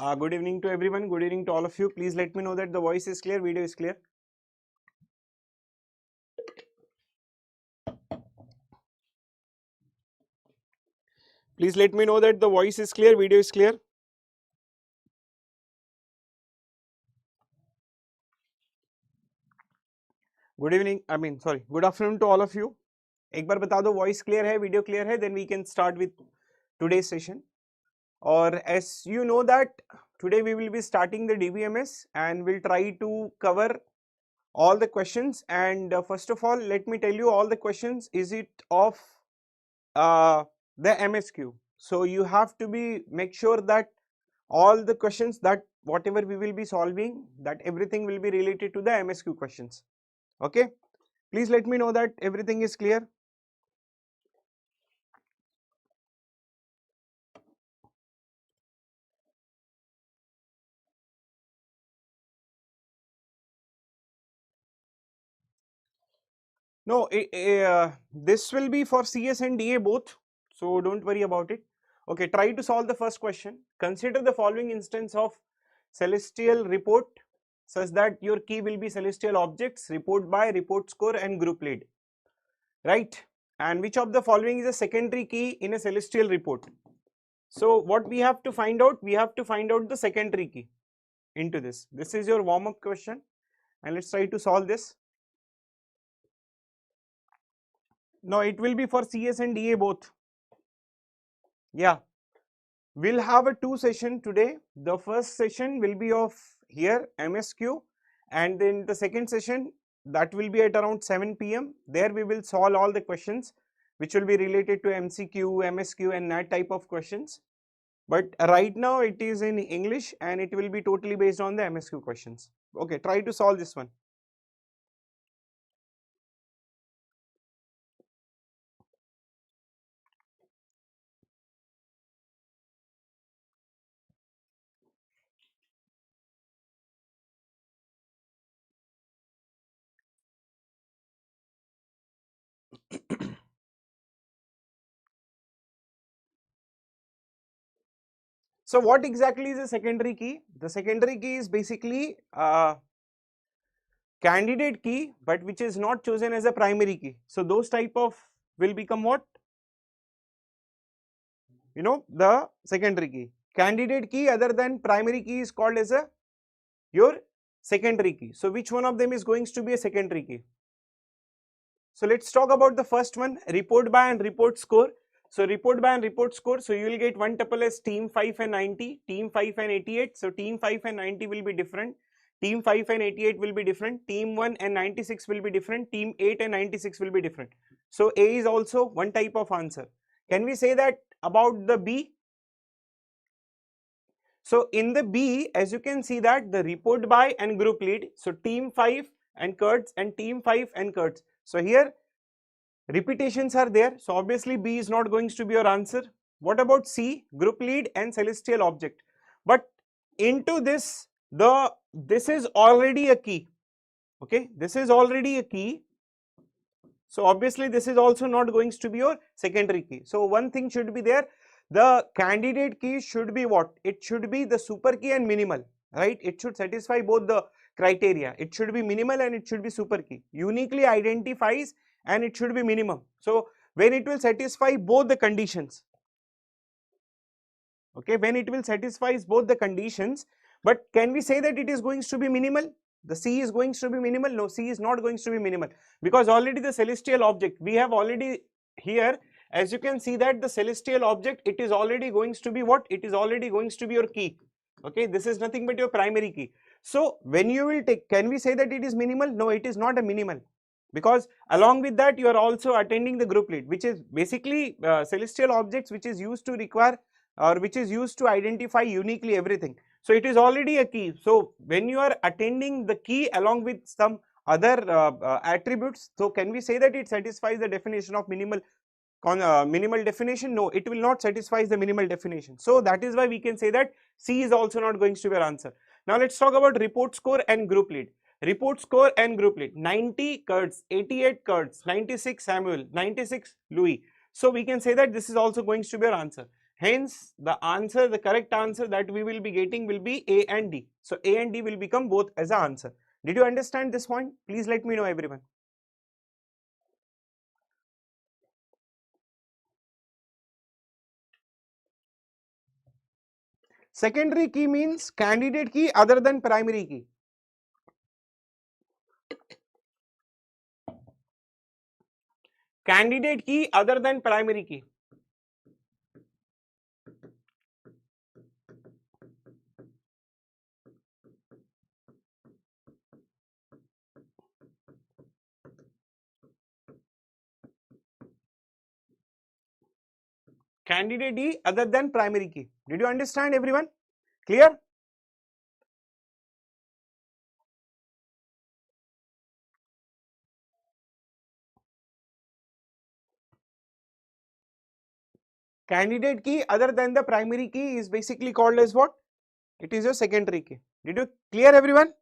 Good evening to everyone. Good evening to all of you. Please let me know that the voice is clear, video is clear. Please let me know that the voice is clear, video is clear. Good evening. Good afternoon to all of you. एक बार बता दो voice clear है, video clear है, then we can start with today's session. Or as you know that today we will be starting the DBMS and we'll try to cover all the questions. And first of all, let me tell you all the questions. Is it of the MSQ? So you have to make sure that all the questions that whatever we will be solving, that everything will be related to the MSQ questions. Okay, please let me know that everything is clear. No, this will be for CS and DA both, so don't worry about it. Okay, try to solve the first question. Consider the following instance of celestial report such that your key will be celestial objects, report by, report score and group lead, right? And which of the following is a secondary key in a celestial report? So what we have to find out? We have to find out the secondary key into this. This is your warm-up question and let's try to solve this. No, it will be for CS and DA both. Yeah, we'll have a 2 session today. The first session will be of here MSQ, and then the second session that will be at around 7 PM. There we will solve all the questions which will be related to MCQ, MSQ and that type of questions. But right now it is in English and it will be totally based on the MSQ questions. Okay, try to solve this one. So what exactly is a secondary key? The secondary key is basically candidate key, but which is not chosen as a primary key. So those type of will become what? You know, the secondary key. Candidate key other than primary key is called as your secondary key. So which one of them is going to be a secondary key? So let's talk about the first one, report by and report score. So report by and report score, so you will get one tuple as team 5 and 90, team 5 and 88. So team 5 and 90 will be different, team 5 and 88 will be different, team 1 and 96 will be different, team 8 and 96 will be different. So A is also one type of answer. Can we say that about the B? So in the B, as you can see that the report by and group lead, so team 5 and 𝐂𝐤𝐻𝐿 and team 5 and 𝐂𝐤𝐻𝐿. So here repetitions are there, so obviously B is not going to be your answer. What about C? Group lead and celestial object. But into this, this is already a key. Okay, this is already a key. So obviously this is also not going to be your secondary key. So one thing should be there. The candidate key should be what? It should be the super key and minimal, right? It should satisfy both the criteria. It should be minimal and it should be super key. Uniquely identifies and it should be minimum. So when it will satisfy both the conditions, okay, when it will satisfy both the conditions, but can we say that it is going to be minimal? The C is going to be minimal? No, C is not going to be minimal, because already the celestial object, we have already here, as you can see that the celestial object, it is already going to be what? It is already going to be your key. Okay, this is nothing but your primary key. So when you will take, can we say that it is minimal? No, it is not a minimal, because along with that you are also attending the group lead, which is basically celestial objects which is used to require or which is used to identify uniquely everything. So it is already a key. So when you are attending the key along with some other attributes, so can we say that it satisfies the definition of minimal definition? No, it will not satisfy the minimal definition. So that is why we can say that C is also not going to be our answer. Now let's talk about report score and group lead. Report score and group lead, 90 𝐂𝐤𝐻𝐿, 88 𝐂𝐤𝐻𝐿, 96 Samuel, 96 Louis. So we can say that this is also going to be our answer. Hence, the answer, the correct answer that we will be getting will be A and D. So, A and D will become both as an answer. Did you understand this point? Please let me know, everyone. Secondary key means candidate key other than primary key. Candidate key other than primary key. Candidate key other than primary key. Did you understand, everyone? Clear? Candidate key other than the primary key is basically called as what? It is your secondary key. Did you clear, everyone?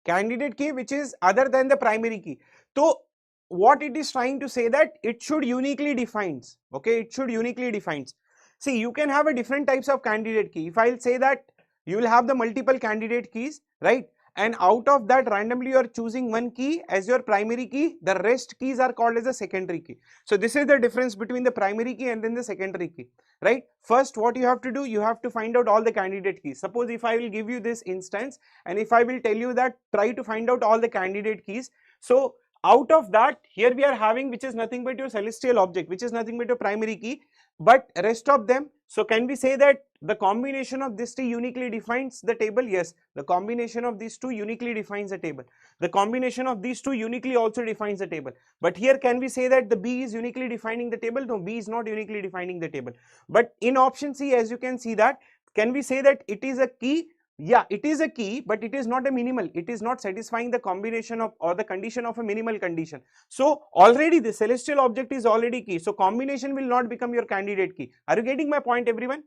Candidate key which is other than the primary key. So what it is trying to say that it should uniquely defines. Okay, it should uniquely defines. See, you can have a different types of candidate key. If I'll say that you will have the multiple candidate keys, right? And out of that randomly you are choosing one key as your primary key, the rest keys are called as a secondary key. So this is the difference between the primary key and then the secondary key, right? First, what you have to do, you have to find out all the candidate keys. Suppose if I will give you this instance and if I will tell you that try to find out all the candidate keys. So out of that, here we are having which is nothing but your celestial object, which is nothing but your primary key, but rest of them. So can we say that the combination of this two uniquely defines the table? Yes, the combination of these two uniquely defines the table. The combination of these two uniquely also defines the table. But here can we say that the B is uniquely defining the table? No, B is not uniquely defining the table. But in option C, as you can see that, can we say that it is a key? Yeah, it is a key, but it is not a minimal. It is not satisfying the combination of or the condition of a minimal condition. So already the celestial object is already key. So combination will not become your candidate key. Are you getting my point, everyone?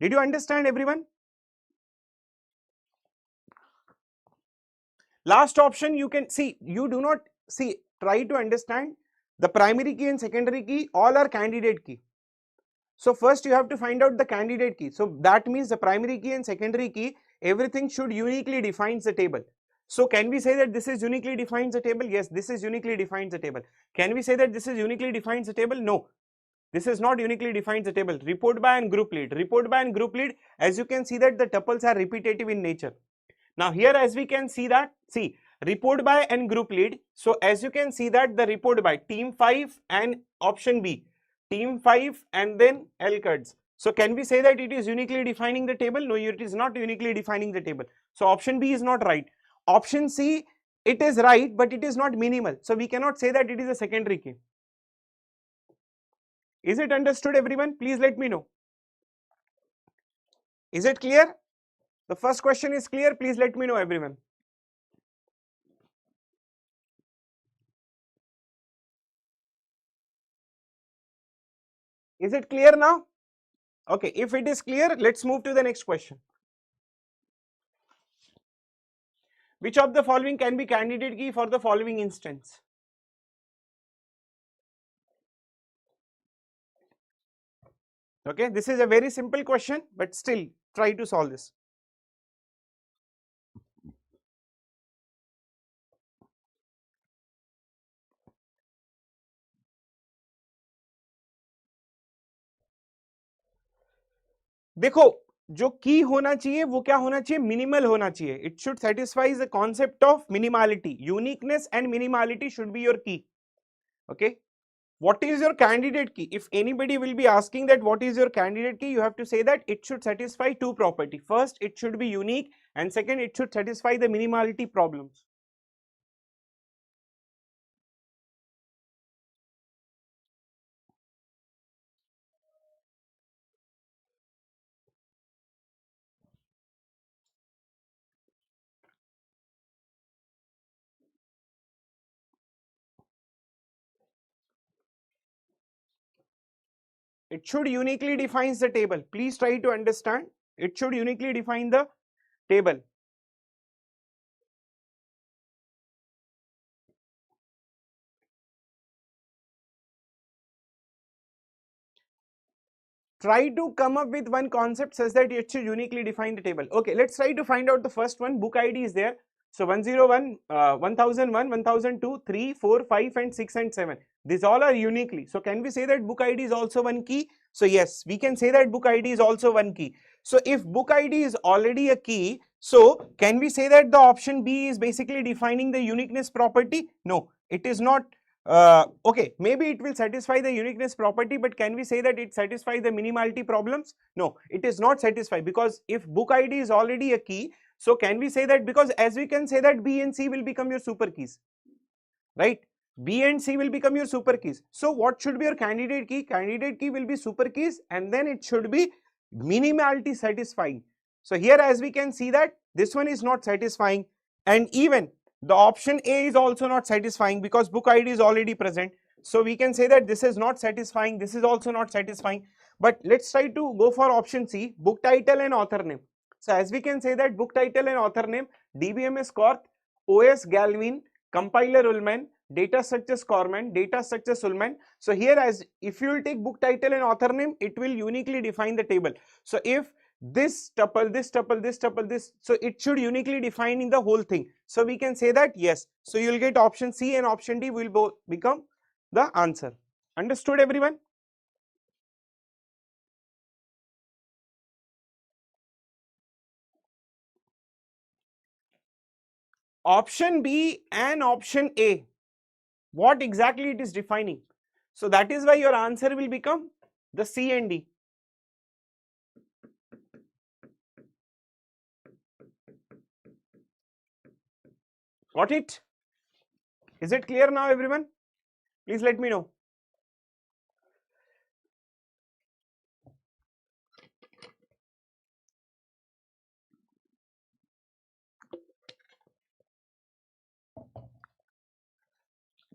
Did you understand, everyone? Last option, you can see, you do not see, try to understand the primary key and secondary key all are candidate key. So first you have to find out the candidate key. So that means the primary key and secondary key, everything should uniquely defines the table. So can we say that this is uniquely defines the table? Yes, this is uniquely defines the table. Can we say that this is uniquely defines the table? No, this is not uniquely defines the table. Report by and group lead. Report by and group lead, as you can see that the tuples are repetitive in nature. Now here as we can see that, see, report by and group lead. So as you can see that the report by team 5 and option B, team 5 and then 𝐂𝐴𝐻𝐿𝐶𝐷s. So can we say that it is uniquely defining the table? No, it is not uniquely defining the table. So option B is not right. Option C, it is right, but it is not minimal. So we cannot say that it is a secondary key. Is it understood, everyone? Please let me know. Is it clear? The first question is clear. Please let me know, everyone. Is it clear now? Okay, if it is clear, let's move to the next question. Which of the following can be candidate key for the following instance? Okay, this is a very simple question, but still try to solve this. देखो, जो की होना चाहिए वो क्या होना चाहिए? Minimal होना चाहिए. It should satisfy the concept of minimality. Uniqueness and minimality should be your key. Okay, what is your candidate key? If anybody will be asking that what is your candidate key, you have to say that it should satisfy two property. First, it should be unique, and second, it should satisfy the minimality problems. It should uniquely defines the table. Please try to understand. It should uniquely define the table. try to come up with one concept such that it should uniquely define the table. Okay, let's try to find out the first one. Book ID is there. So 101, 1001, 1002, 3, 4, 5 and 6 and 7. These all are uniquely. So can we say that book ID is also one key? So yes, we can say that book ID is also one key. So if book ID is already a key, so can we say that the option B is basically defining the uniqueness property? No, it is not. Okay, maybe it will satisfy the uniqueness property, but can we say that it satisfies the minimality problems? No, it is not satisfied, because if book ID is already a key, so can we say that, because as we can say that B and C will become your super keys, right? B and C will become your super keys. So what should be your candidate key? Candidate key will be super keys, and then it should be minimality satisfying. So here as we can see that this one is not satisfying, and even the option A is also not satisfying because book ID is already present. So we can say that this is not satisfying, this is also not satisfying. But let's try to go for option C, book title and author name. So as we can say that book title and author name, DBMS GATE, 𝐂𝐤𝐬𝐿, compiler Ullman, data structure Scorman, data structure Ullman. So here, as if you will take book title and author name, it will uniquely define the table. So if this tuple, this tuple, this tuple, this, so it should uniquely define in the whole thing. So we can say that yes. So you will get option C and option D will both become the answer. Understood everyone? Option B and option A, what exactly it is defining? So that is why your answer will become the C and D. Got it? Is it clear now everyone? Please let me know.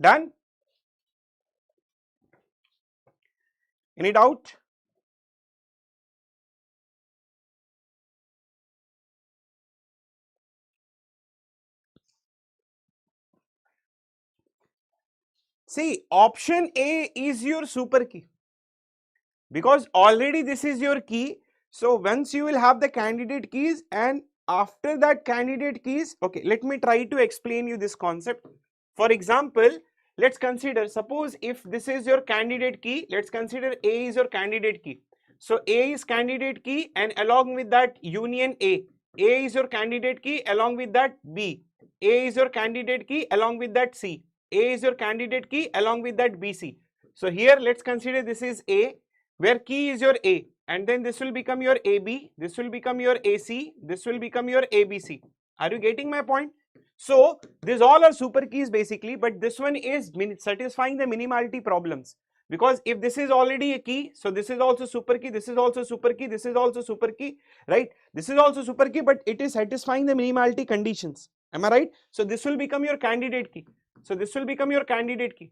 Done? Any doubt? See, option A is your super key, because already this is your key. So once you will have the candidate keys, and after that candidate keys, okay, let me try to explain you this concept. For example, let's consider, suppose if this is your candidate key, let's consider A is your candidate key. So A is candidate key, and along with that union A is your candidate key, along with that B, A is your candidate key, along with that C, A is your candidate key, along with that BC. So here let's consider this is A, where key is your A, and then this will become your AB, this will become your AC, this will become your ABC. Are you getting my point? So these all are super keys basically, but this one is satisfying the minimality problems, because if this is already a key, so this is also super key, this is also super key, this is also super key, right? This is also super key, but it is satisfying the minimality conditions. Am I right? So this will become your candidate key. So this will become your candidate key,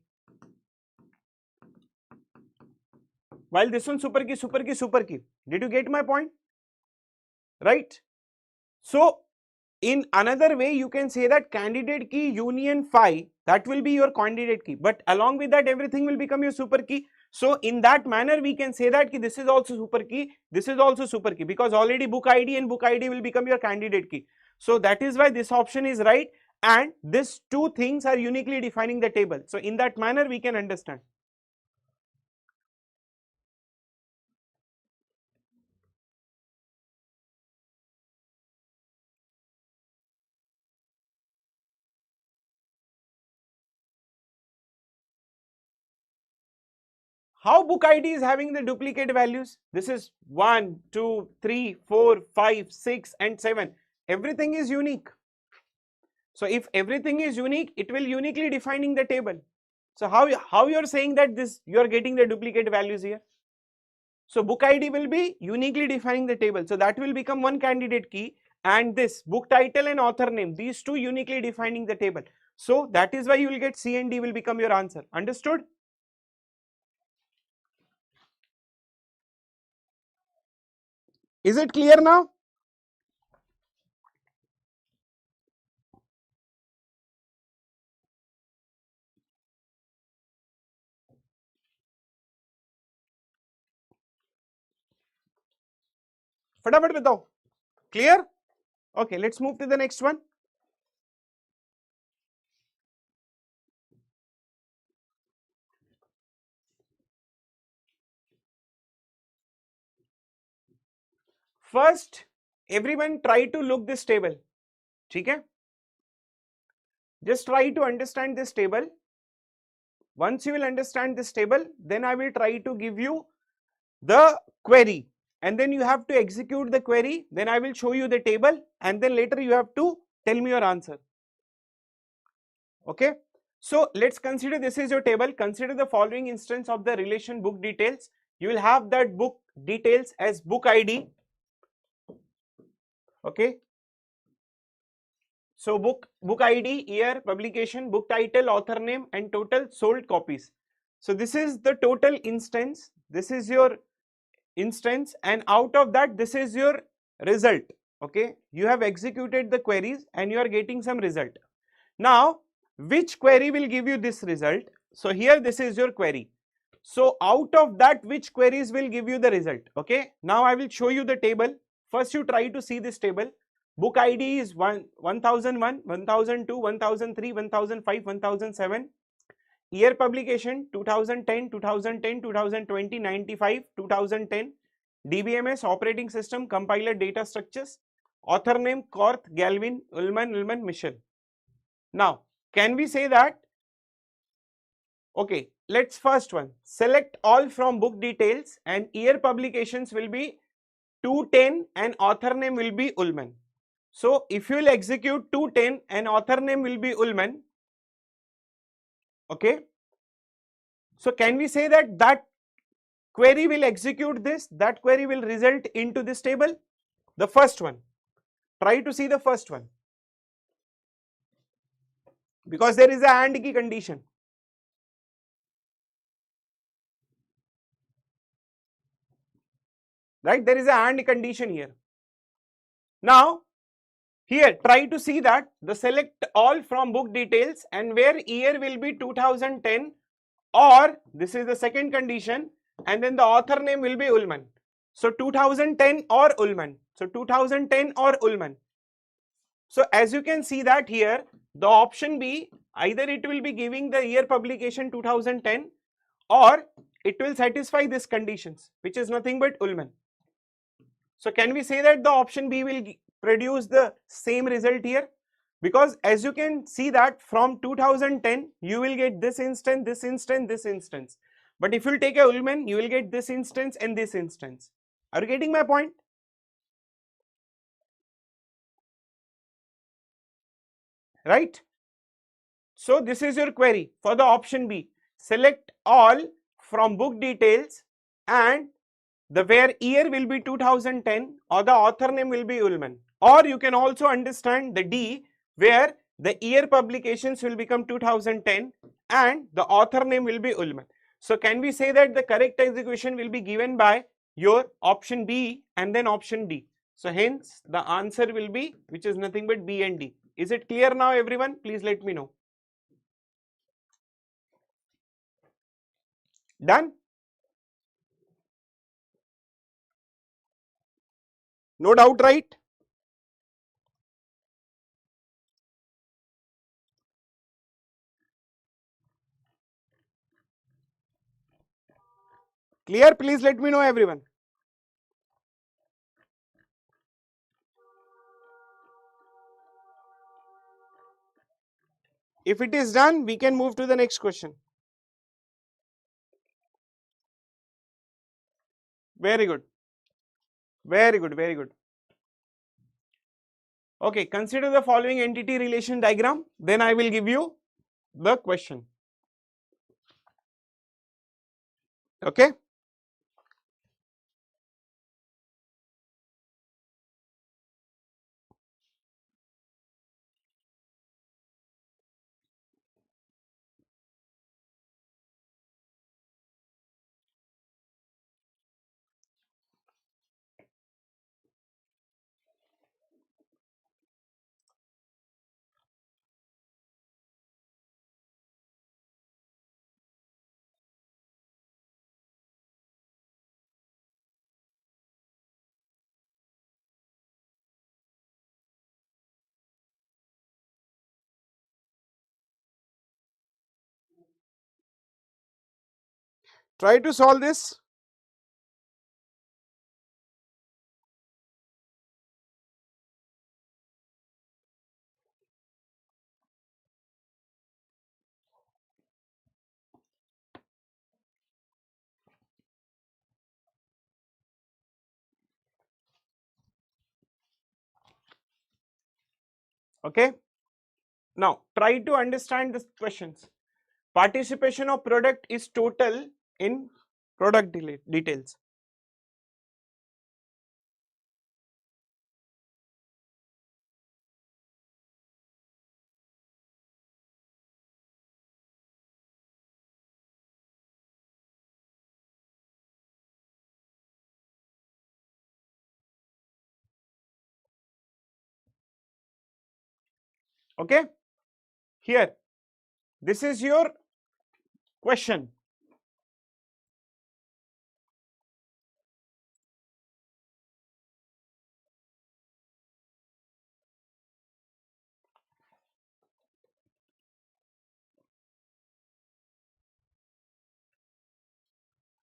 while this one super key, super key, super key. Did you get my point? Right? So in another way, you can say that candidate key union phi, that will be your candidate key, but along with that everything will become your super key. So in that manner, we can say that this is also super key, this is also super key, because already book ID and book ID will become your candidate key. So that is why this option is right, and these two things are uniquely defining the table. So in that manner, we can understand. How book ID is having the duplicate values? This is 1, 2, 3, 4, 5, 6 and 7. Everything is unique. So if everything is unique, it will uniquely defining the table. So how you are saying that this you are getting the duplicate values here? So book ID will be uniquely defining the table. So that will become one candidate key, and this book title and author name, these two uniquely defining the table. So that is why you will get C and D will become your answer. Understood? Is it clear now? फटाफट बताओ, clear? Okay, let's move to the next one. First, everyone try to look this table. ठीक है? Just try to understand this table. Once you will understand this table, then I will try to give you the query, and then you have to execute the query. Then I will show you the table, and then later you have to tell me your answer. Okay? So let's consider this is your table. Consider the following instance of the relation book details. You will have that book details as book ID. Okay? So book ID, year, publication, book title, author name, and total sold copies. So this is the total instance. This is your instance, and out of that, this is your result. Okay, you have executed the queries and you are getting some result. Now, which query will give you this result? So here, this is your query. So out of that, which queries will give you the result? Okay, now I will show you the table. First, you try to see this table. Book ID is 1001, 1002, 1003, 1005, 1007. Year publication 2010, 2010, 2020, 95, 2010. DBMS operating system, compiler, data structures. Author name 𝐂𝐤𝐡, Galvin, Ullman, Michel. Now, can we say that? Okay, let's first one. Select all from book details, and year publications will be 210 and author name will be Ullman. So if you will execute 210 and author name will be Ullman, okay. So can we say that that query will execute this, that query will result into this table? The first one. Try to see the first one. Because there is a AND key condition. Right? There is a AND condition here. Now, here try to see that the select all from book details and where year will be 2010, or this is the second condition, and then the author name will be Ullman. So 2010 or Ullman. So 2010 or Ullman. So as you can see that here, the option B, either it will be giving the year publication 2010 or it will satisfy these conditions, which is nothing but Ullman. So can we say that the option B will produce the same result here? Because as you can see that from 2010, you will get this instance, this instance, this instance. But if you take a Ullman, you will get this instance and this instance. Are you getting my point? Right? So this is your query for the option B. Select all from book details and the where year will be 2010 or the author name will be Ullman. Or you can also understand the D where the year publications will become 2010 and the author name will be Ullman. So can we say that the correct execution will be given by your option B and then option D? So hence the answer will be, which is nothing but B and D. Is it clear now everyone? Please let me know. Done? No doubt, right? Clear? Please let me know everyone. If it is done, we can move to the next question. Very good. Very good, very good. Okay, consider the following entity relation diagram, then I will give you the question. Okay. Try to solve this. Okay. Now try to understand these questions. Participation of product is total in product details. Okay. Here, this is your question.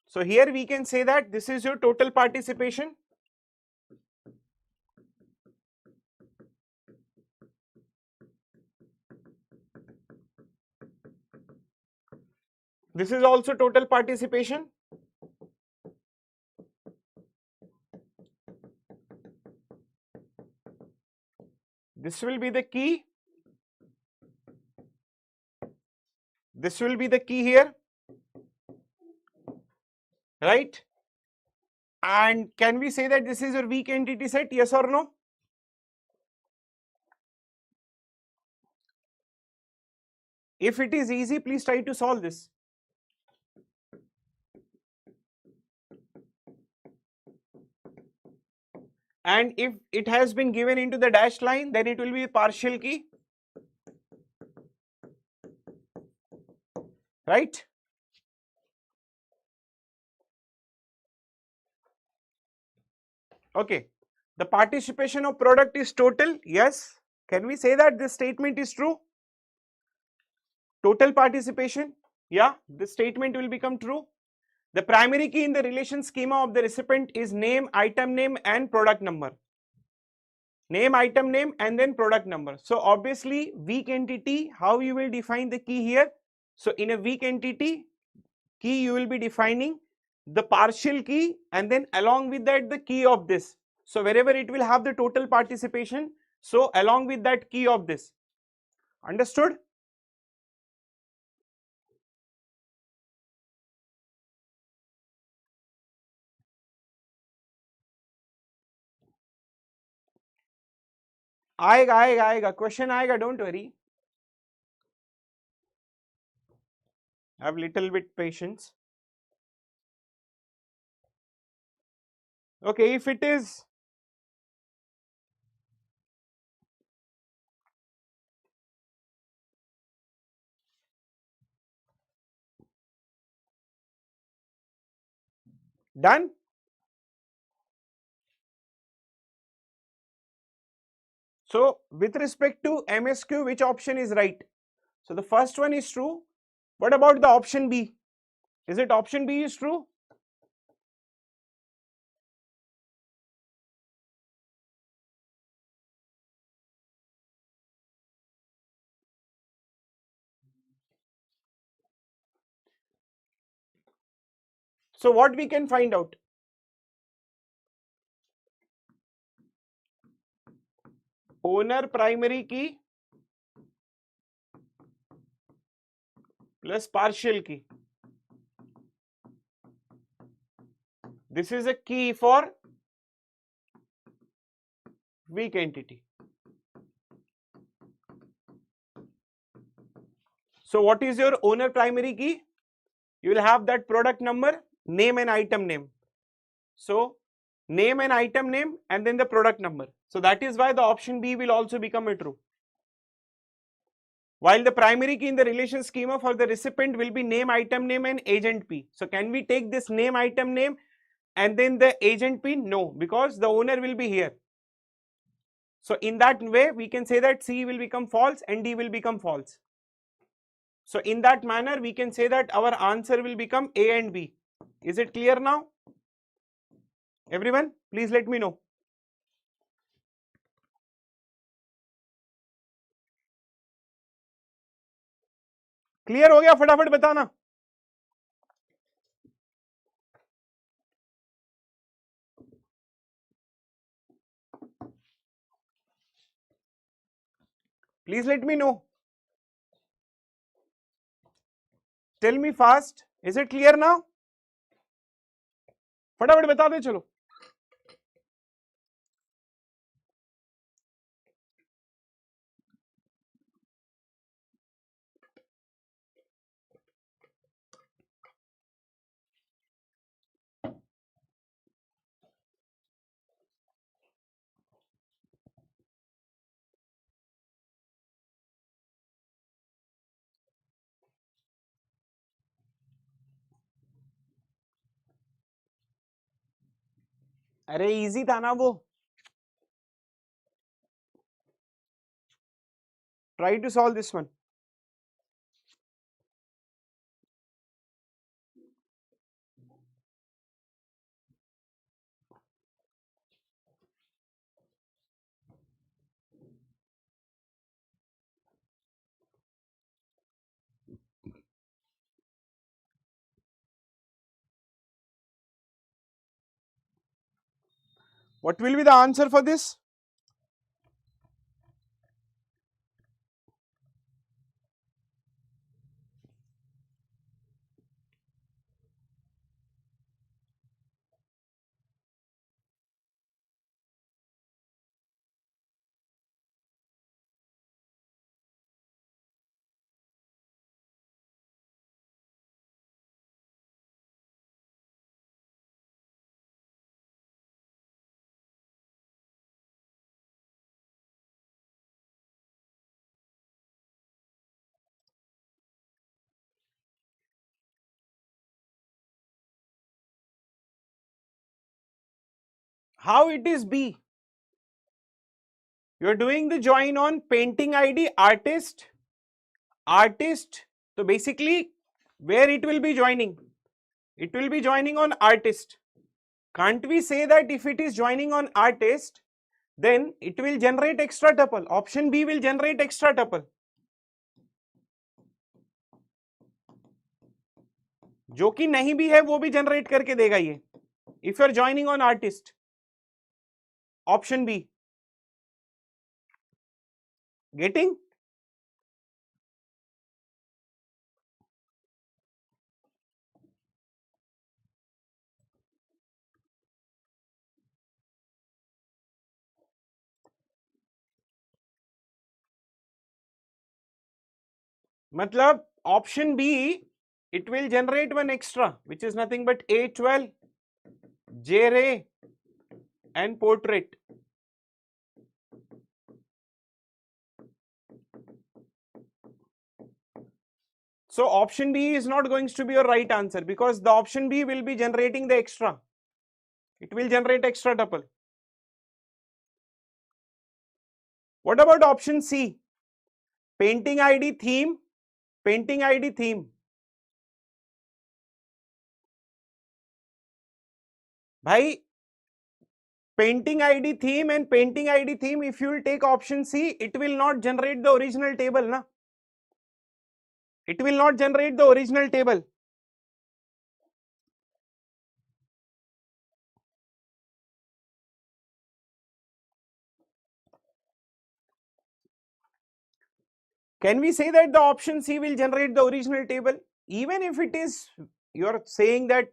So here we can say that this is your total participation. This is also total participation. This will be the key. This will be the key here, right? And can we say that this is your weak entity set, yes or no? If it is easy, please try to solve this. And if it has been given into the dashed line, then it will be partial key, right? Okay, the participation of product is total, yes. Can we say that this statement is true? Total participation, yeah, this statement will become true. The primary key in the relation schema of the recipient is name, item name and product number. Name, item name and then product number. So obviously weak entity, how you will define the key here? So in a weak entity key you will be defining the partial key and then along with that the key of this. So wherever it will have the total participation, so along with that key of this. Understood? आएगा question आएगा, don't worry. Have little bit patience. Okay, if it is done, so with respect to MSQ, which option is right? So the first one is true. What about the option B? Is it option B is true? So what we can find out? Owner primary key plus partial key. This is a key for weak entity. So what is your owner primary key? You will have that product number, name and item name. So name and item name and then the product number. So that is why the option B will also become a true. While the primary key in the relation schema for the recipient will be name, item name and agent P. So can we take this name, item name and then the agent P? No, because the owner will be here. So in that way we can say that C will become false and D will become false. So in that manner we can say that our answer will become A and B. Is it clear now? Everyone, please let me know. Clear हो गया? फटाफट बताना. Please let me know. Tell me fast. Is it clear now? फटाफट बता दे चलो. अरे easy था ना वो. Try to solve this one. What will be the answer for this? How it is B? You are doing the join on painting ID artist. So basically where it will be joining? It will be joining on artist. Can't we say that if it is joining on artist, then it will generate extra tuple? Option B will generate extra tuple. जो कि नहीं भी है वो भी generate करके देगा ये. If you are joining on artist, option B. Getting? मतलब option B, it will generate one extra, which is nothing but A12, J-ray and portrait. So option B is not going to be your right answer because the option B will be generating the extra. It will generate extra tuple. What about option C? Painting ID theme, painting ID theme. Bhai, painting ID theme and painting ID theme, if you will take option C, it will not generate the original table, na? It will not generate the original table. Can we say that the option C will generate the original table? Even if it is, you are saying that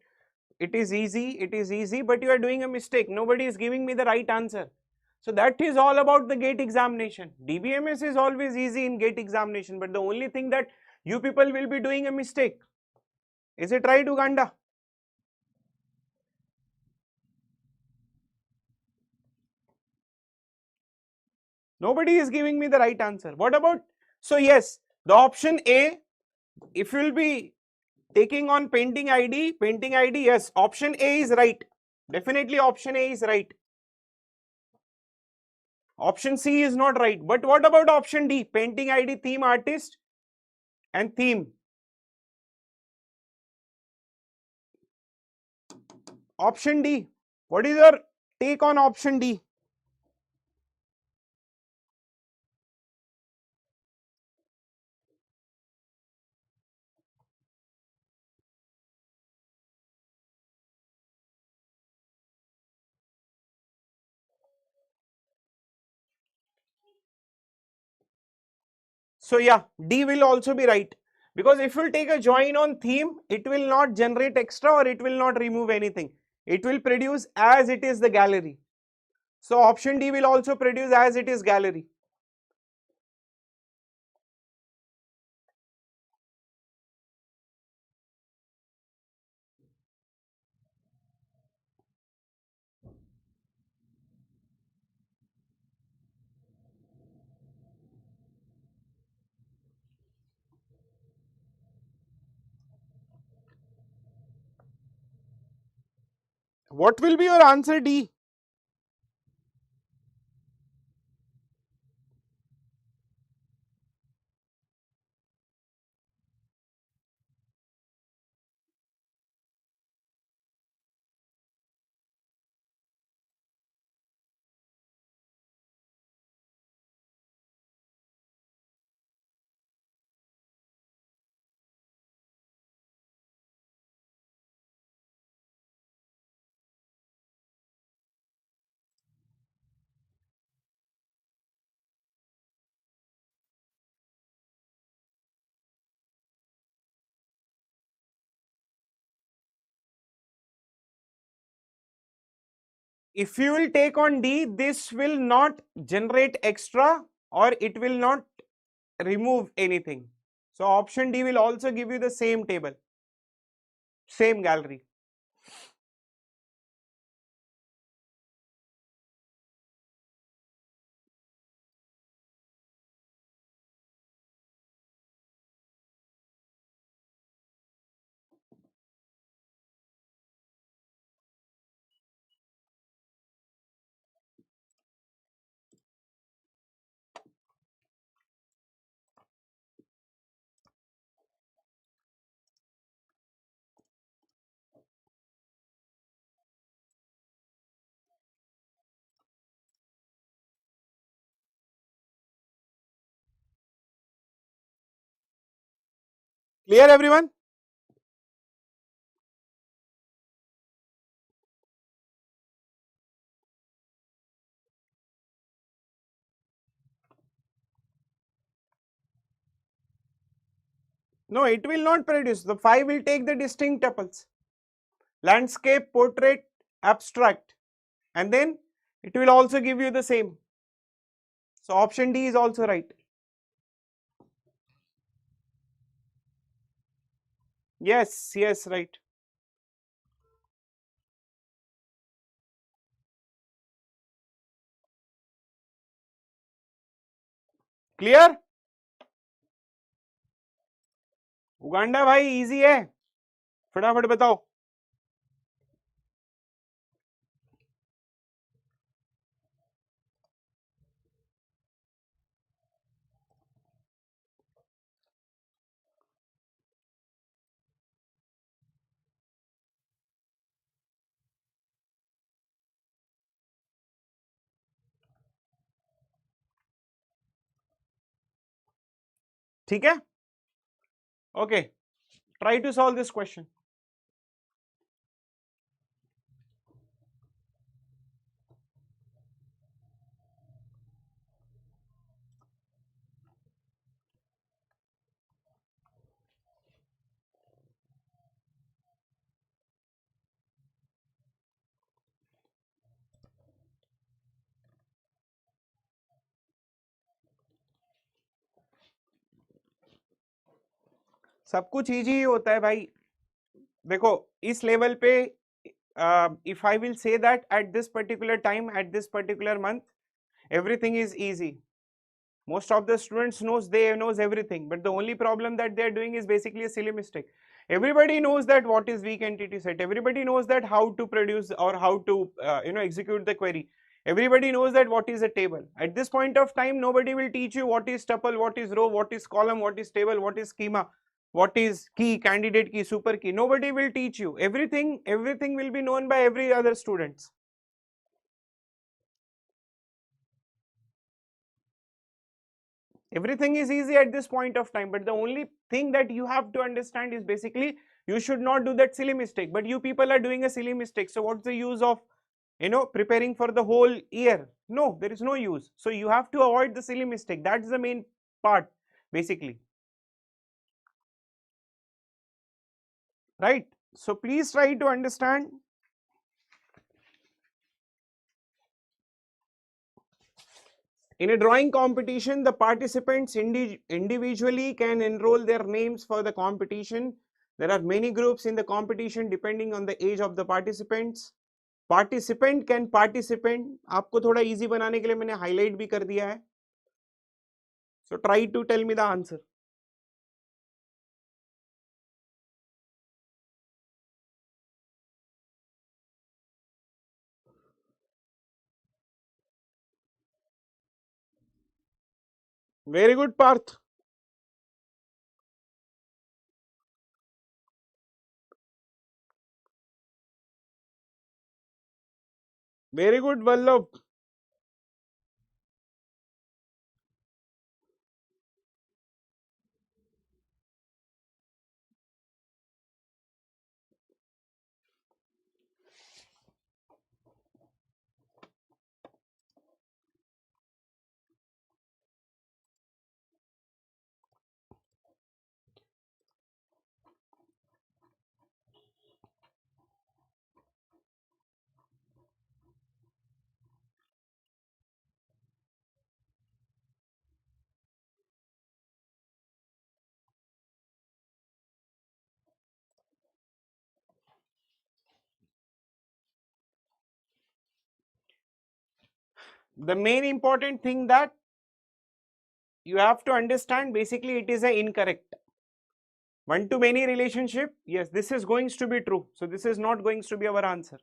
it is easy, but you are doing a mistake. Nobody is giving me the right answer. So that is all about the GATE examination. DBMS is always easy in GATE examination, but the only thing that you people will be doing a mistake. Is it right, Uganda? Nobody is giving me the right answer. What about, so yes, the option A, if you will be taking on painting ID, yes, option A is right. Definitely option A is right. Option C is not right. But what about option D, painting ID theme artist? and theme. Option D. What is your take on option D? So yeah, D will also be right, because if you take a join on theme, it will not generate extra or it will not remove anything. It will produce as it is the gallery. So option D will also produce as it is gallery. What will be your answer, D? If you will take on D, this will not generate extra or it will not remove anything. So option D will also give you the same table, same gallery. Clear everyone? No, it will not produce. The 5 will take the distinct tuples. Landscape, portrait, abstract, and then it will also give you the same. So option D is also right. Yes, yes, right. Clear? Uganda भाई easy है, फटाफट बताओ. ठीक है? Okay, try to solve this question. सब कुछ easy ही होता है भाई. देखो इस लेवल पे if I will say that at this particular time, at this particular month, everything is easy. Most of the students knows everything, but the only problem that they are doing is basically a silly mistake. Everybody knows that what is weak entity set. Everybody knows that how to produce or how to execute the query. Everybody knows that what is a table. At this point of time, nobody will teach you what is tuple, what is row, what is column, what is table, what is schema, what is key, candidate key, super key. Nobody will teach you. Everything will be known by every other students. Everything is easy at this point of time, but the only thing that you have to understand is basically you should not do that silly mistake. But you people are doing a silly mistake. So what's the use of preparing for the whole year? No, there is no use. So you have to avoid the silly mistake. That's the main part basically, right? So please try to understand. In a drawing competition, the participants individually can enroll their names for the competition. There are many groups in the competition depending on the age of the participants. Participant can participate. आपको थोड़ा easy बनाने के लिए मैंने highlight भी कर दिया है. So try to tell me the answer. Very good, Parth. Very good, Vallabh. The main important thing that you have to understand, basically it is a incorrect. One to many relationship, yes, this is going to be true. So this is not going to be our answer.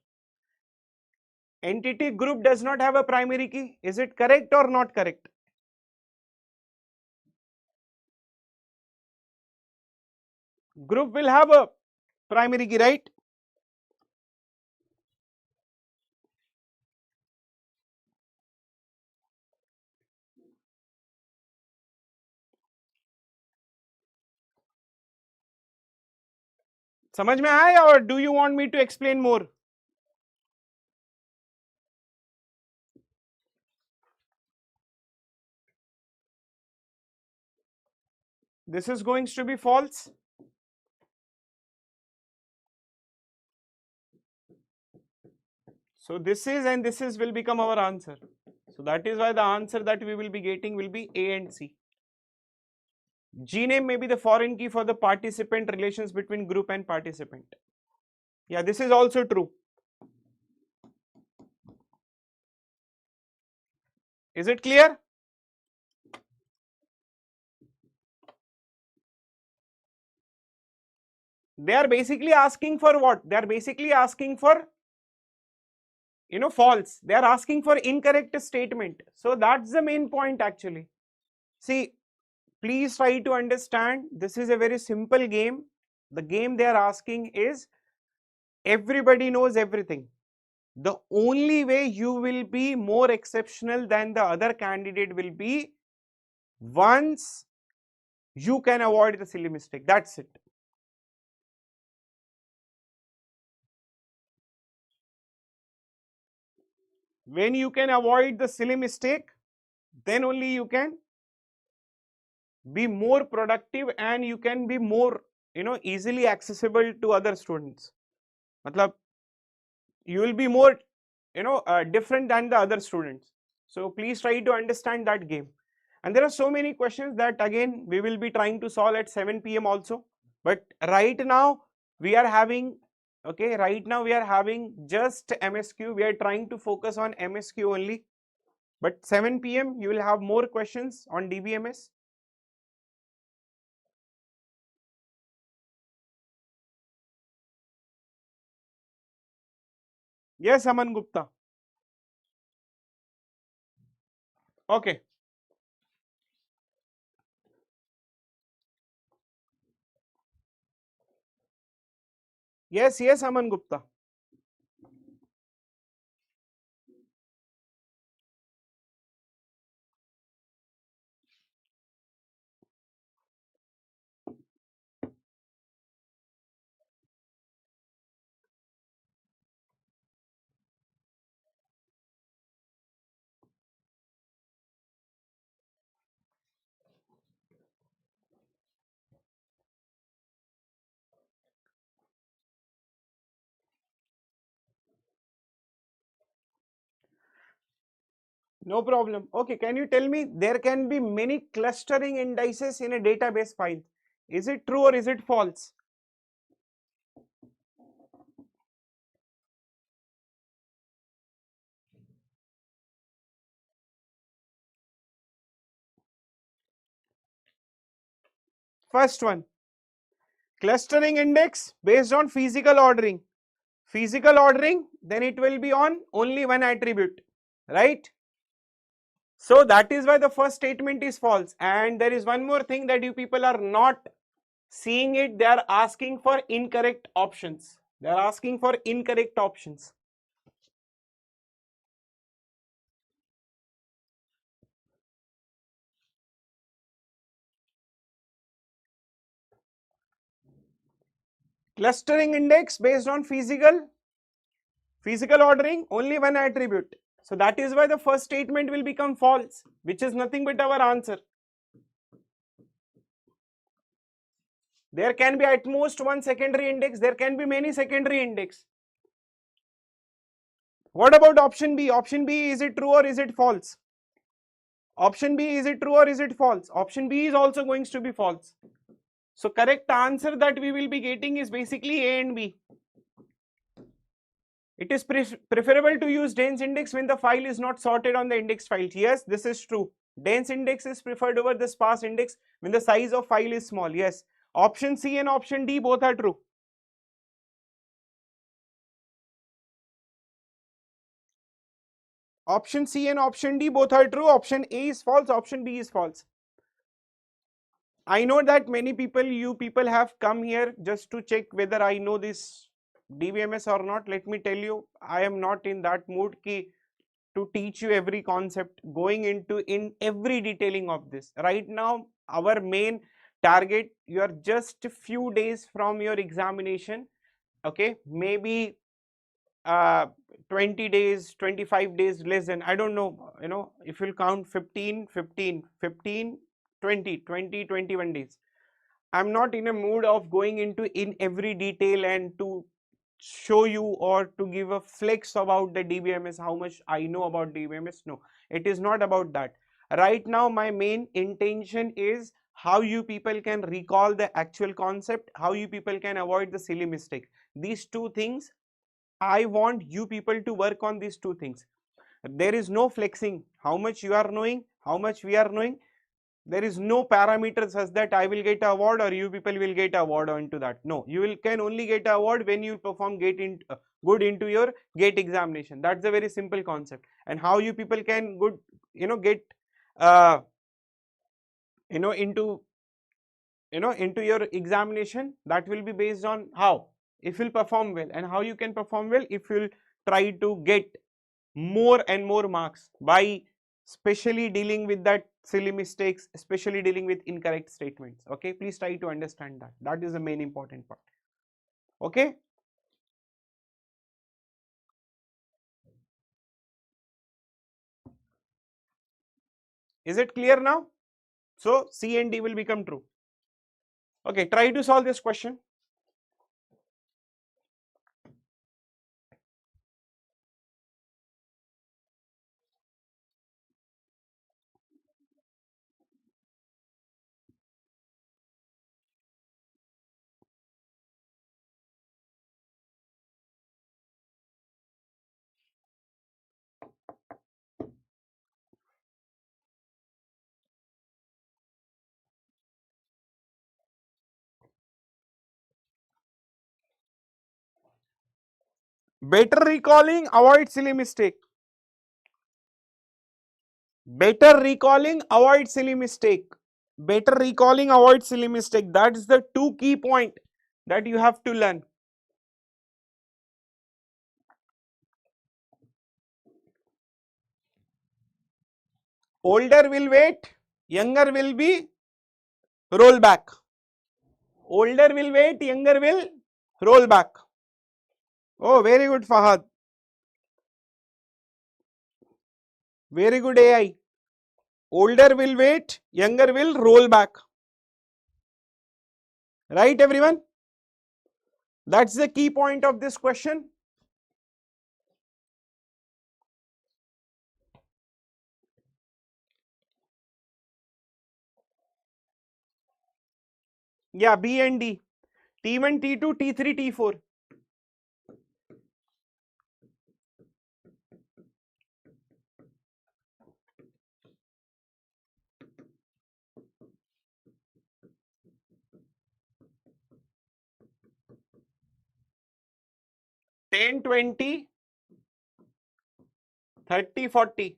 Entity group does not have a primary key. Is it correct or not correct? Group will have a primary key, right? समझ में आया or do you want me to explain more? This is going to be false. So this is and this is will become our answer. So that is why the answer that we will be getting will be A and C. G name may be the foreign key for the participant relations between group and participant. Yeah, this is also true. Is it clear? They are basically asking for what? They are basically asking for false. They are asking for incorrect statement. So that's the main point actually. See, please try to understand, this is a very simple game. The game they are asking is, everybody knows everything. The only way you will be more exceptional than the other candidate will be once you can avoid the silly mistake. That's it. When you can avoid the silly mistake, then only you can be more productive and you can be more easily accessible to other students. Matlab, you will be more different than the other students. So please try to understand that game. And there are so many questions that again we will be trying to solve at 7 p.m. also. But right now we are having just MSQ. We are trying to focus on MSQ only. But 7 p.m. you will have more questions on DBMS. Yes, Aman Gupta. Okay. Yes, yes, Aman Gupta. No problem. Okay, can you tell me, there can be many clustering indices in a database file. Is it true or is it false? First one, clustering index based on physical ordering. Physical ordering, then it will be on only one attribute, right? So that is why the first statement is false. And there is one more thing that you people are not seeing it, they are asking for incorrect options. They are asking for incorrect options. Clustering index based on physical ordering, only one attribute. So that is why the first statement will become false, which is nothing but our answer. There can be at most one secondary index, there can be many secondary index. What about option B? Option B, is it true or is it false? Option B, is it true or is it false? Option B is also going to be false. So correct answer that we will be getting is basically A and B. It is preferable to use dense index when the file is not sorted on the index file. Yes, this is true. Dense index is preferred over the sparse index when the size of file is small. Yes. Option C and option D both are true. Option C and option D both are true. Option A is false. Option B is false. I know that many people, you people have come here just to check whether I know this DBMS or not. Let me tell you, I am not in that mood to teach you every concept, going into in every detailing of this. Right now, our main target, you are just a few days from your examination. Okay, maybe uh, 20 days, 25 days, less than, I don't know, if you'll count 15, 15, 15, 20, 20, 21 days. I'm not in a mood of going into in every detail and to show you or to give a flex about the DBMS, how much I know about DBMS. No, it is not about that. Right now, my main intention is how you people can recall the actual concept, how you people can avoid the silly mistake. These two things, I want you people to work on these two things. There is no flexing, how much you are knowing, how much we are knowing. There is no parameter such that I will get an award or you people will get an award into that. No, you will can only get an award when you perform good into your GATE examination. That's a very simple concept. And how you people can good, get uh, into into your examination, that will be based on how, if you'll perform well, and how you can perform well if you'll try to get more and more marks by specially dealing with that silly mistakes, especially dealing with incorrect statements. Okay, please try to understand that. That is the main important part. Okay, is it clear now? So C and D will become true. Okay, try to solve this question. Better recalling, avoid silly mistake. Better recalling, avoid silly mistake. Better recalling, avoid silly mistake. That is the two key point that you have to learn. Older will wait, younger will be roll back. Older will wait, younger will roll back. Oh, very good, Fahad. Very good, AI. Older will wait, younger will roll back. Right, everyone? That's the key point of this question. Yeah, B and D. T1, T2, T3, T4. Ten, 20, 30, 40.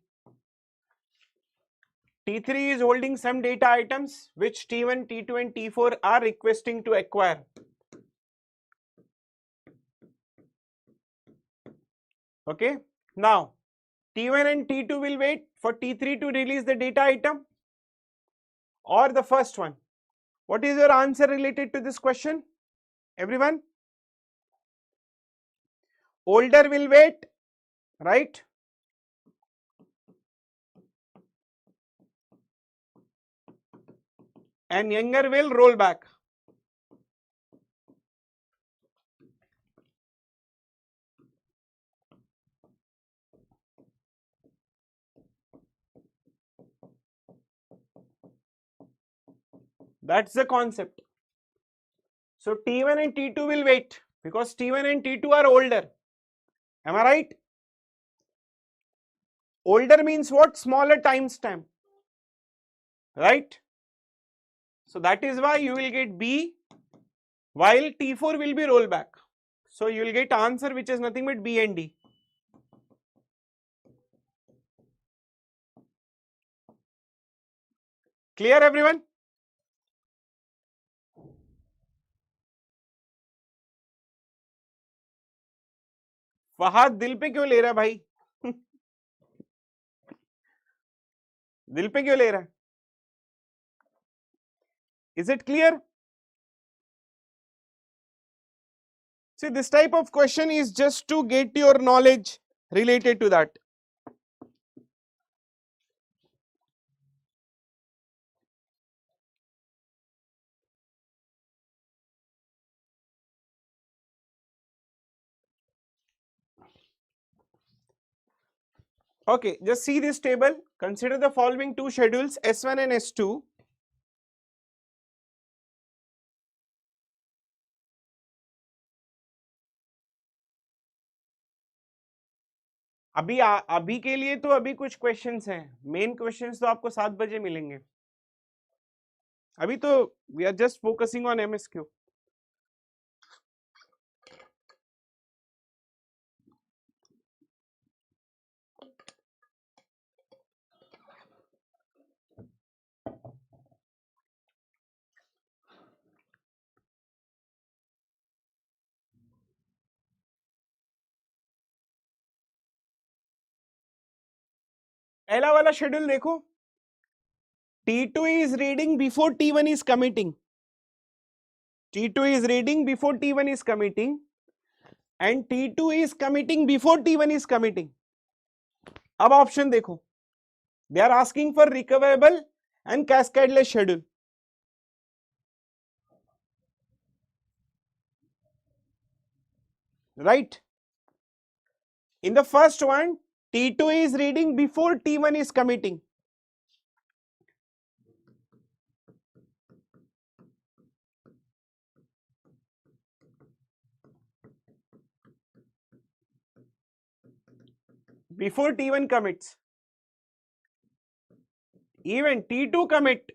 T3 is holding some data items which T1, T2 and T4 are requesting to acquire. Okay. Now, T1 and T2 will wait for T3 to release the data item or the first one. What is your answer related to this question? Everyone? Older will wait, right? And younger will roll back. That's the concept. So T1 and T2 will wait because T1 and T2 are older. Am I right? Older means what? Smaller timestamp. Right? So that is why you will get B while T4 will be rollback. So you will get answer which is nothing but B and D. Clear everyone? Fahad दिल पे क्यों ले रहा है भाई? दिल पे क्यों ले रहा है? Is it clear? See, this type of question is just to get your knowledge related to that. Okay, just see this table. Consider the following two schedules, S1 and S2. अभी के लिए तो अभी कुछ क्वेश्चंस हैं, main questions तो आपको 7 बजे मिलेंगे. अभी तो we are just focusing on MSQ. पहला वाला शेड्यूल देखो. T2 is reading before T1 is committing. T2 is reading before T1 is committing and T2 is committing before T1 is committing. अब ऑप्शन देखो. They are asking for recoverable and cascadeless schedule. Right? In the first one, T2 is reading before T1 is committing. Before T1 commits. Even T2 commit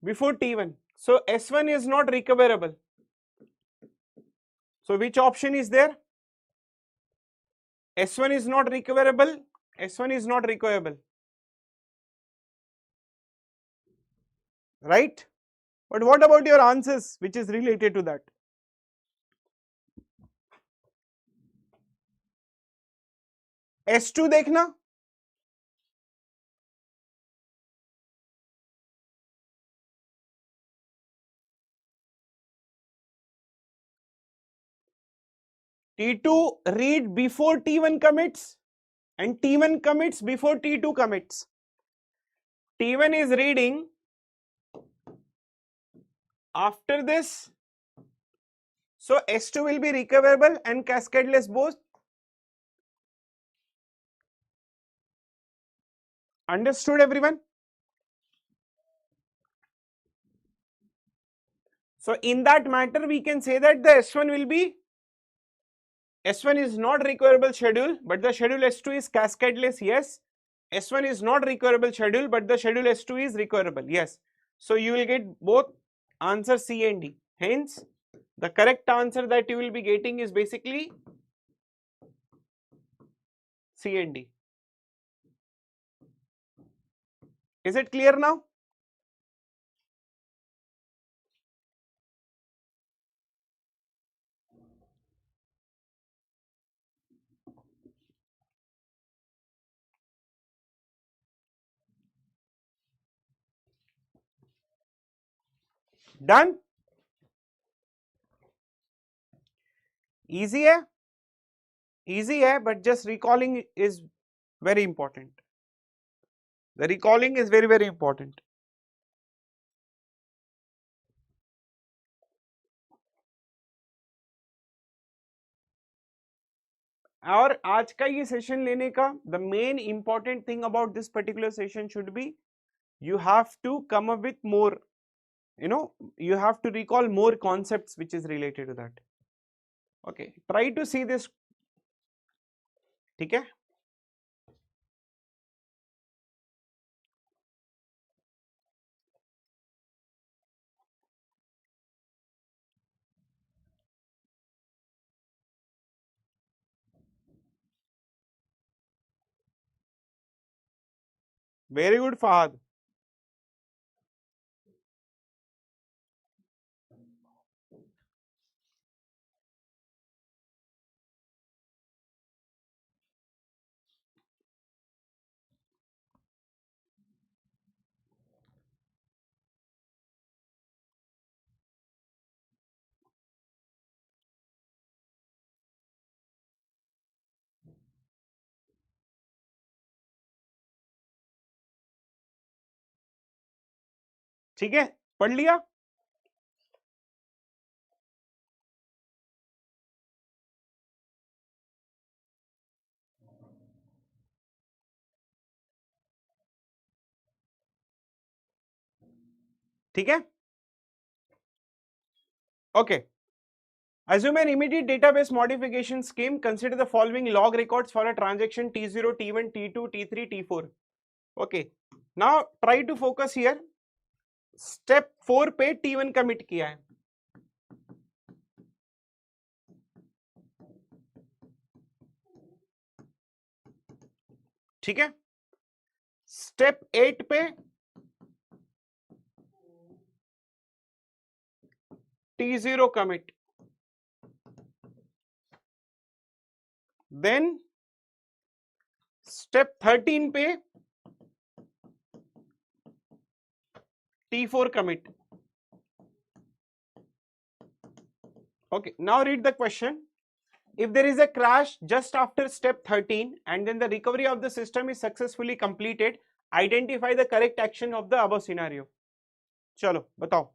before T1. So S1 is not recoverable. So which option is there? S1 is not recoverable S1 is not recoverable, right? But what about your answers which is related to that? S2 देखना, T2 read before T1 commits and T1 commits before T2 commits. T1 is reading after this, so S2 will be recoverable and cascadeless both. Understood everyone? So in that matter we can say that the S1 will be, S1 is not recoverable schedule but the schedule S2 is cascadeless, yes. S1 is not recoverable schedule but the schedule S2 is recoverable, yes. So you will get both answer C and D. Hence the correct answer that you will be getting is basically C and D. Is it clear now? Done? Easy hai? Easy hai, but just recalling is very important. The recalling is very, very important. और आज का ये session लेने का the main important thing about this particular session should be you have to come up with more, you have to recall more concepts which is related to that. Okay, try to see this. ठीक है? Very good, Fahad. ठीक है, पढ़ लिया? ठीक है? Okay. Assume an immediate database modification scheme. Consider the following log records for a transaction T0, T1, T2, T3, T4. Okay. Now try to focus here. Step 4 पे T1 commit किया है. ठीक है? Step 8 पे T0 commit. Then step 13 पे T4 commit. Okay, now read the question. If there is a crash just after step 13 and then the recovery of the system is successfully completed, identify the correct action of the above scenario. चलो बताओ.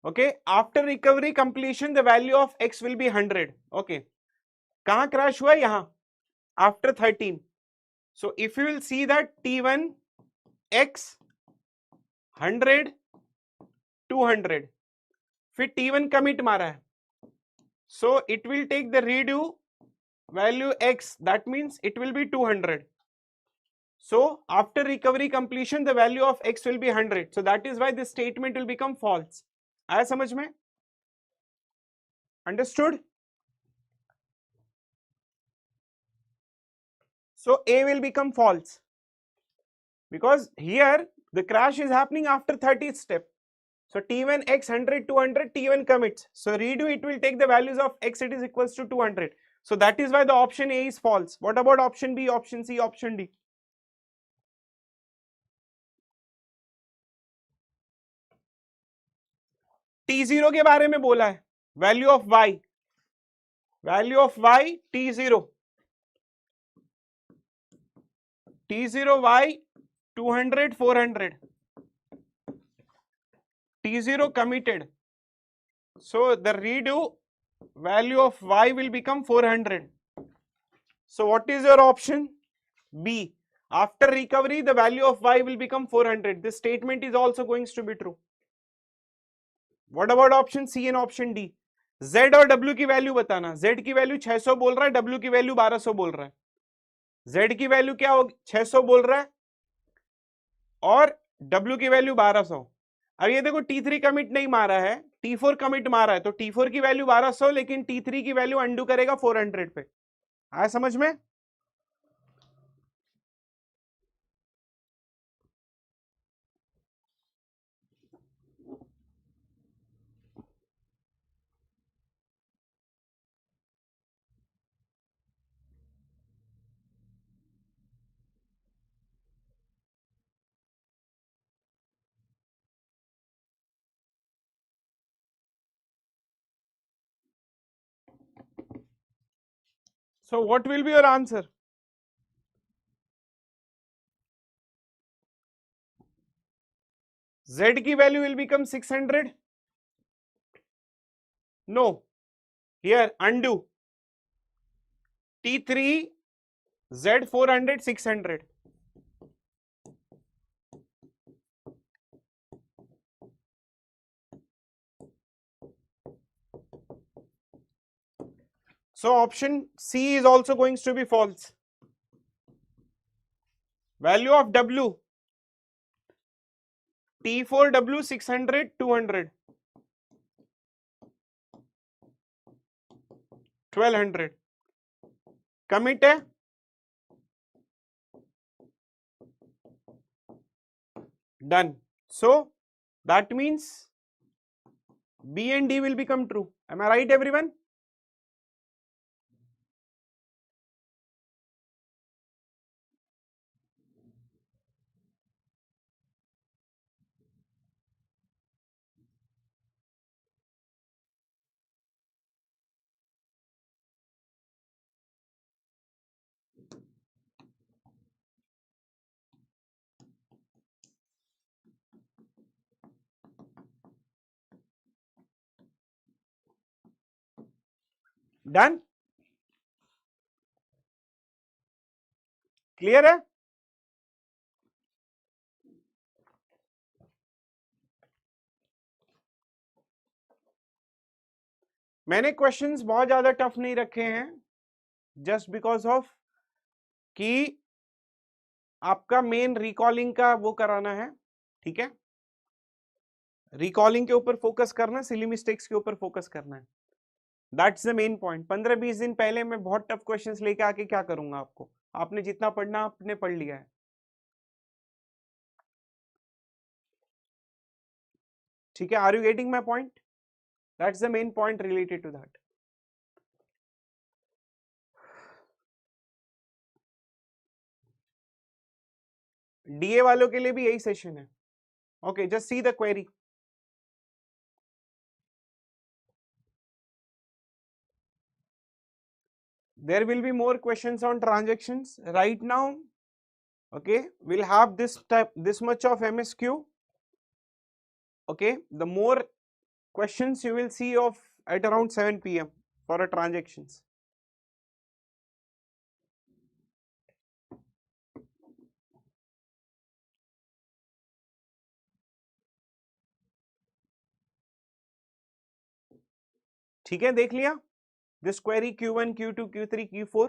Okay, after recovery completion the value of x will be 100. Okay, कहाँ crash हुआ? यहाँ, after 13. So if you will see that T1 x 100 200, फिर T1 commit मारा है, so it will take the redo value x, that means it will be 200. So after recovery completion, the value of x will be 100. So that is why this statement will become false. आया समझ में? Understood? So A will become false because here the crash is happening after 30th step. So T1 x 100 200 T1 commits. So redo it will take the values of x, it is equals to 200. So that is why the option A is false. What about option B, option C, option D? T0 के बारे में बोला है, value of y T0 y 200 400 T0 committed. So the redo value of y will become 400. So what is your option? B. After recovery, the value of y will become 400. This statement is also going to be true. What about option C and option D? Z और W की value बताना. Z की value 600 बोल रहा है, W की value 1200 बोल रहा है. Z की वैल्यू क्या होगी? 600 बोल रहा है और W की वैल्यू 1200. अब ये देखो T3 कमिट नहीं मारा है, T4 कमिट मारा है, तो T4 की वैल्यू 1200 लेकिन T3 की वैल्यू अंडू करेगा 400 पे. आया समझ में? So what will be your answer? Z की value will become 600. No. Here undo. T3 Z 400 600. So option C is also going to be false. Value of W T4W 600 200 1200 commit है. Done. So that means B and D will become true. Am I right, everyone? Done? Clear है? मैंने questions बहुत ज्यादा tough नहीं रखे हैं, just because of कि आपका मेन रिकॉलिंग का वो कराना है. ठीक है, रिकॉलिंग के ऊपर फोकस करना, सिली मिस्टेक्स के ऊपर फोकस करना है. That's the main point. 15-20 दिन पहले मैं बहुत टफ क्वेश्चंस लेके आके क्या करूंगा आपको? आपने जितना पढ़ना आपने पढ़ लिया है. ठीक है, are you getting my point? That's the main point related to that. DA वालों के लिए भी यही सेशन है. Okay, just see the query. There will be more questions on transactions. Right now, okay, we'll have this much of MSQ. Okay, the more questions you will see of at around 7 PM for a transactions. ठीक है, देख लिया this query Q1 Q2 Q3 Q4.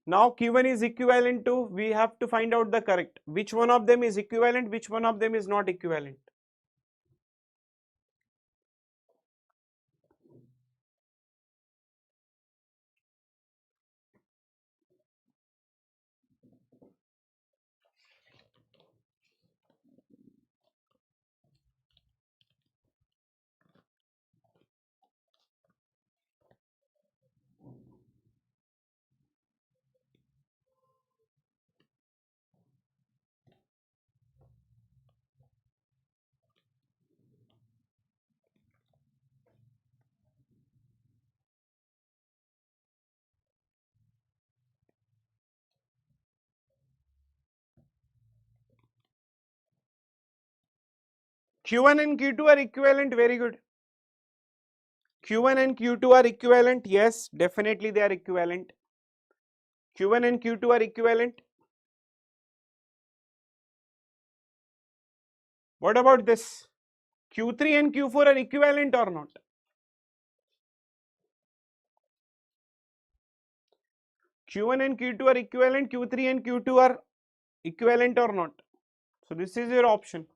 Now Q1 is equivalent to, we have to find out the correct, which one of them is equivalent, which one of them is not equivalent. Q1 and Q2 are equivalent, very good. Q1 and Q2 are equivalent, yes, definitely they are equivalent. Q1 and Q2 are equivalent. What about this? Q3 and Q4 are equivalent or not? Q1 and Q2 are equivalent, Q3 and Q2 are equivalent or not? So this is your option.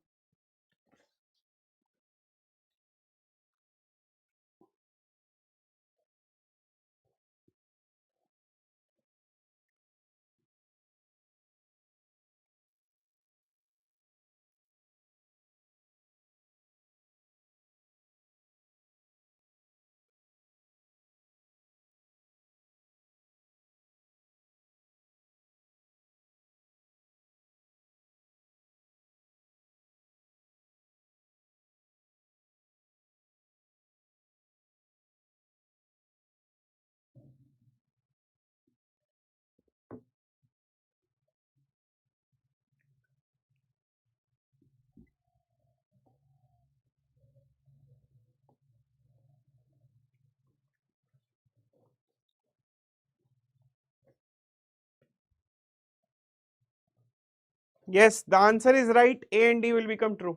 Yes, the answer is right, A and D will become true.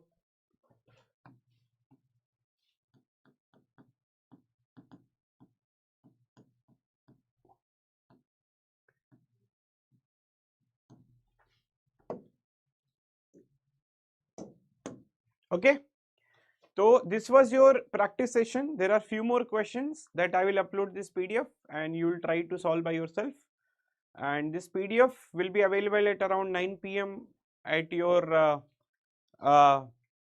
Okay, so this was your practice session. There are few more questions that I will upload this PDF and you will try to solve by yourself. And this PDF will be available at around 9 PM at your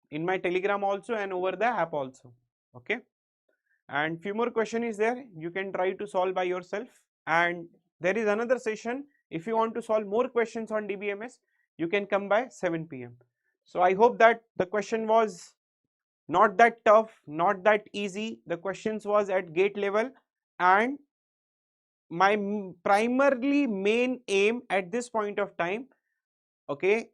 in my Telegram also and over the app also. Okay, and few more question is there, you can try to solve by yourself. And there is another session, if you want to solve more questions on DBMS, you can come by 7 PM. So I hope that the question was not that tough, not that easy. The questions was at gate level, and my primarily main aim at this point of time, okay,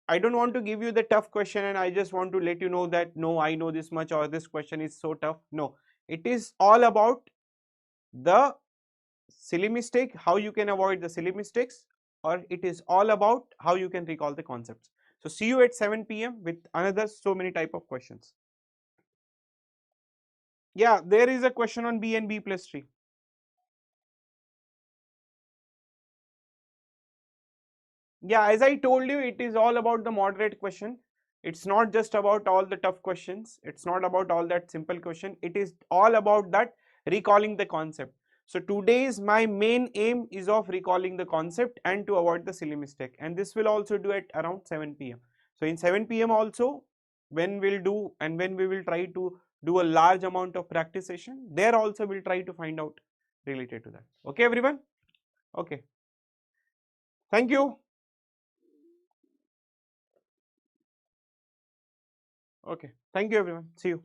I don't want to give you the tough question and I just want to let you know that no, I know this much or this question is so tough. No, it is all about the silly mistake, how you can avoid the silly mistakes, or it is all about how you can recall the concepts. So see you at 7 PM with another so many type of questions. Yeah, there is a question on B and B plus 3. Yeah, as I told you, it is all about the moderate question. It's not just about all the tough questions. It's not about all that simple question. It is all about that recalling the concept. So today's my main aim is of recalling the concept and to avoid the silly mistake. And this will also do at around 7 PM. So in 7 PM also, when we'll do and when we will try to do a large amount of practice session, there also we'll try to find out related to that. Okay, everyone? Okay. Thank you. Okay. Thank you, everyone. See you.